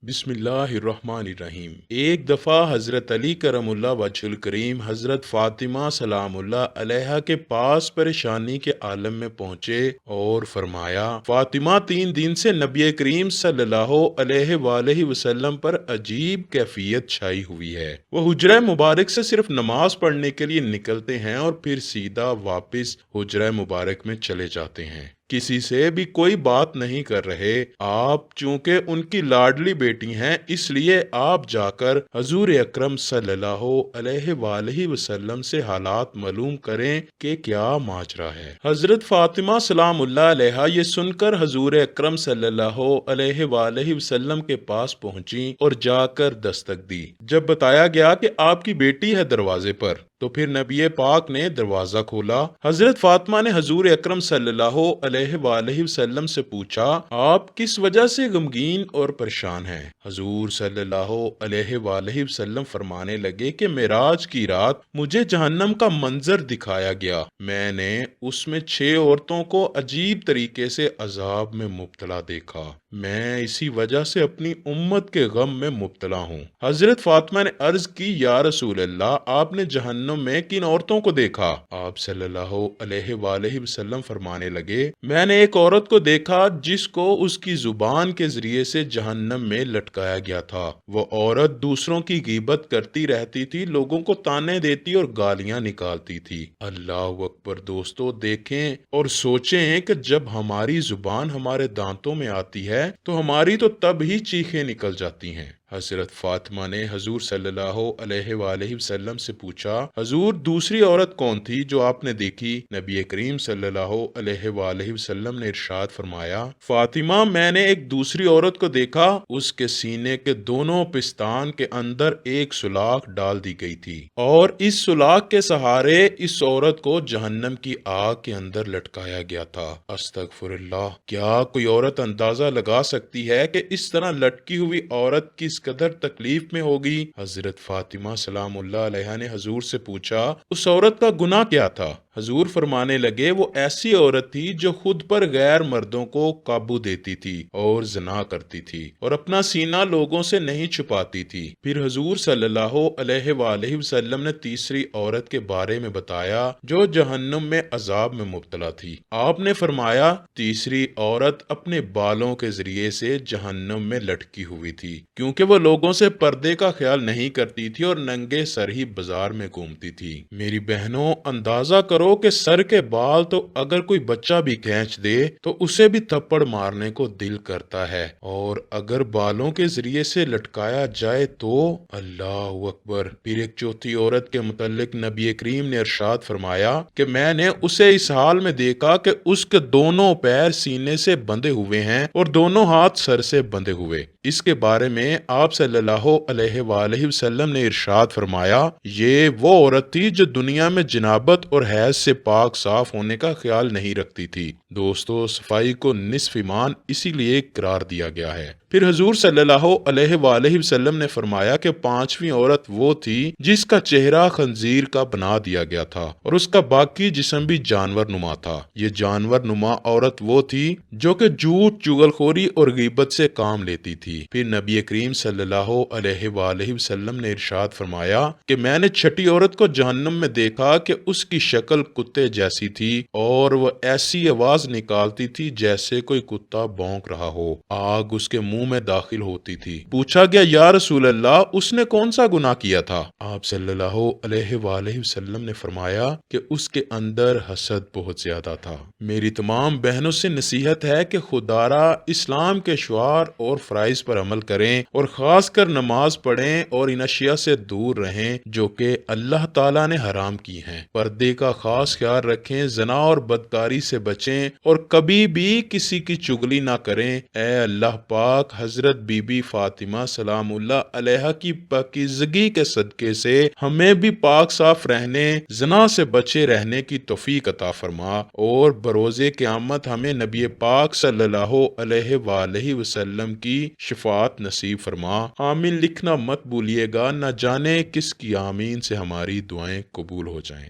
बिस्मिल्लाहिर्रहमानिर्रहीम। एक दफ़ा हज़रत अली करमुल्लाह वजहुल करीम हज़रत फ़ातिमा सलामुल्लाह अलैहा के पास परेशानी के आलम में पहुँचे और फरमाया, फ़ातिमा 3 दिन से नबी करीम सल्लल्लाहु अलैहि वसल्लम पर अजीब कैफियत छाई हुई है। वो हुज्रा मुबारक से सिर्फ नमाज पढ़ने के लिए निकलते हैं और फिर सीधा वापस हुज्रा मुबारक में चले जाते हैं। किसी से भी कोई बात नहीं कर रहे। आप चूंकि उनकी लाडली बेटी हैं, इसलिए आप जाकर हजूर अकरम सल्लल्लाहु अलैहि वसल्लम से हालात मालूम करें कि क्या माजरा है। हजरत फातिमा सलामुल्लाह अलैहा ये सुनकर हजूर अकरम सल्लल्लाहु अलैहि वसल्लम के पास पहुंची और जाकर दस्तक दी। जब बताया गया कि आपकी बेटी है दरवाजे पर, तो फिर नबी पाक ने दरवाजा खोला। हजरत फातिमा ने हजूर अकरम सल्लल्लाहु अलैहि वसल्लम से पूछा, आप किस वजह से गमगीन और परेशान हैं? हजूर सल्लल्लाहु अलैहि वसल्लम फरमाने लगे कि मेराज की रात मुझे जहन्नम का मंजर दिखाया गया। मैंने उसमें 6 औरतों को अजीब तरीके से अजाब में मुब्तला देखा। मैं इसी वजह से अपनी उम्मत के गम में मुब्तला हूँ। हजरत फातिमा ने अर्ज की, या रसूल अल्लाह, आपने जहन्नम में किन औरतों को देखा? आप सल्लल्लाहु अलैहि वसल्लम फरमाने लगे, मैंने एक औरत को देखा जिसको उसकी जुबान के जरिए से जहन्नम में लटकाया गया था। वो औरत दूसरों की गीबत करती रहती थी, लोगों को ताने देती और गालियां निकालती थी। अल्लाह अकबर। दोस्तों, देखें और सोचें कि जब हमारी जुबान हमारे दांतों में आती है तो हमारी तो तब ही चीखें निकल जाती हैं। हजरत फातिमा ने हजूर सल्लल्लाहु अलैहि वसल्लम से पूछा, हजूर दूसरी औरत कौन थी जो आपने देखी? नबी करीम सल्लल्लाहु अलैहि वसल्लम ने इरशाद फरमाया, फातिमा, मैंने एक दूसरी औरत को देखा, उसके सीने के दोनों पिस्तान के अंदर एक सुलाख डाल दी गई थी और इस सुलाख के सहारे इस औरत को जहन्नम की आग के अंदर लटकाया गया था। अस्तगफुरुल्लाह। क्या कोई औरत अंदाजा लगा सकती है कि इस तरह लटकी हुई औरत किस कदर तकलीफ में होगी? हजरत फातिमा सलामुल्लाह अलैहा ने हजूर से पूछा, उस औरत का गुनाह क्या था? हजूर फरमाने लगे, वो ऐसी औरत थी जो खुद पर गैर मर्दों को काबू देती थी और जना करती थी और अपना सीना लोगों से नहीं छुपाती थी। फिर हजूर सल्लल्लाहु अलैहि वसल्लम ने तीसरी औरत के बारे में बताया जो जहन्नुम में अजाब में मुब्तला थी। आपने फरमाया, तीसरी औरत अपने बालों के जरिए से जहन्नुम में लटकी हुई थी, क्योंकि वो लोगों से पर्दे का ख्याल नहीं करती थी और नंगे सर ही बाजार में घूमती थी। मेरी बहनों, अंदाजा करो कि सर के बाल तो अगर कोई बच्चा भी खींच दे तो उसे भी थप्पड़ मारने को दिल करता है, और अगर बालों के जरिए से लटकाया जाए तो अल्लाह अकबर। फिर एक चौथी औरत के मुतल्लिक नबी करीम ने इरशाद फरमाया कि मैंने उसे इस हाल में देखा कि उसके दोनों पैर सीने से बंधे हुए हैं और दोनों हाथ सर से बंधे हुए। इसके बारे में आप सल्लल्लाहु अलैहि वसल्लम ने इरशाद फरमाया, ये वो औरत थी जो दुनिया में जनाबत और हैज से पाक साफ होने का ख्याल नहीं रखती थी। दोस्तों, सफाई को निस्फ ईमान इसीलिए करार दिया गया है। फिर हजूर सल्लल्लाहु अलैहि वसल्लम ने फरमाया कि 5वीं औरत वो थी जिसका चेहरा खंजीर का बना दिया गया था और उसका बाकी जिस्म भी जानवर नुमा था। ये जानवर नुमा औरत वो थी जो कि झूठ, चुगलखोरी और गीबत से काम लेती थी। फिर नबी करीम सल्लल्लाहु अलैहि वसल्लम ने इरशाद फरमाया कि मैंने छठी औरत को जहन्नम में देखा कि उसकी शक्ल कुत्ते जैसी थी और वह ऐसी आवाज निकालती थी जैसे कोई कुत्ता भौंक रहा हो। आग उसके मुंह में दाखिल होती थी। पूछा गया, या रसूल अल्लाह, उसने कौन सा गुनाह किया था? आप सल्लल्लाहु अलैहि वसल्लम ने फरमाया कि उसके अंदर हसद बहुत ज्यादा था। मेरी तमाम बहनों से नसीहत है कि खुदारा इस्लाम के शुआर और फराइज पर अमल करें और खासकर नमाज पढ़ें और इन अशिया से दूर रहें जो कि अल्लाह ताला ने हराम की हैं। पर्दे का खास ख्याल रखें, जना और बदकारी से बचें और कभी भी किसी की चुगली ना करें। ए अल्लाह पाक, हजरत बीबी फातिमा सलामुल्लाह अलैहा की पाकीज़गी के सदके से हमें भी पाक साफ रहने, जना से बचे रहने की तौफीक अता फरमा और बरोज़े क़यामत हमें नबी पाक सल्लल्लाहु अलैहि वसल्लम की शफाअत नसीब फरमा। आमीन लिखना मत भूलिएगा, न जाने किसकी आमीन से हमारी दुआएं कबूल हो जाएं।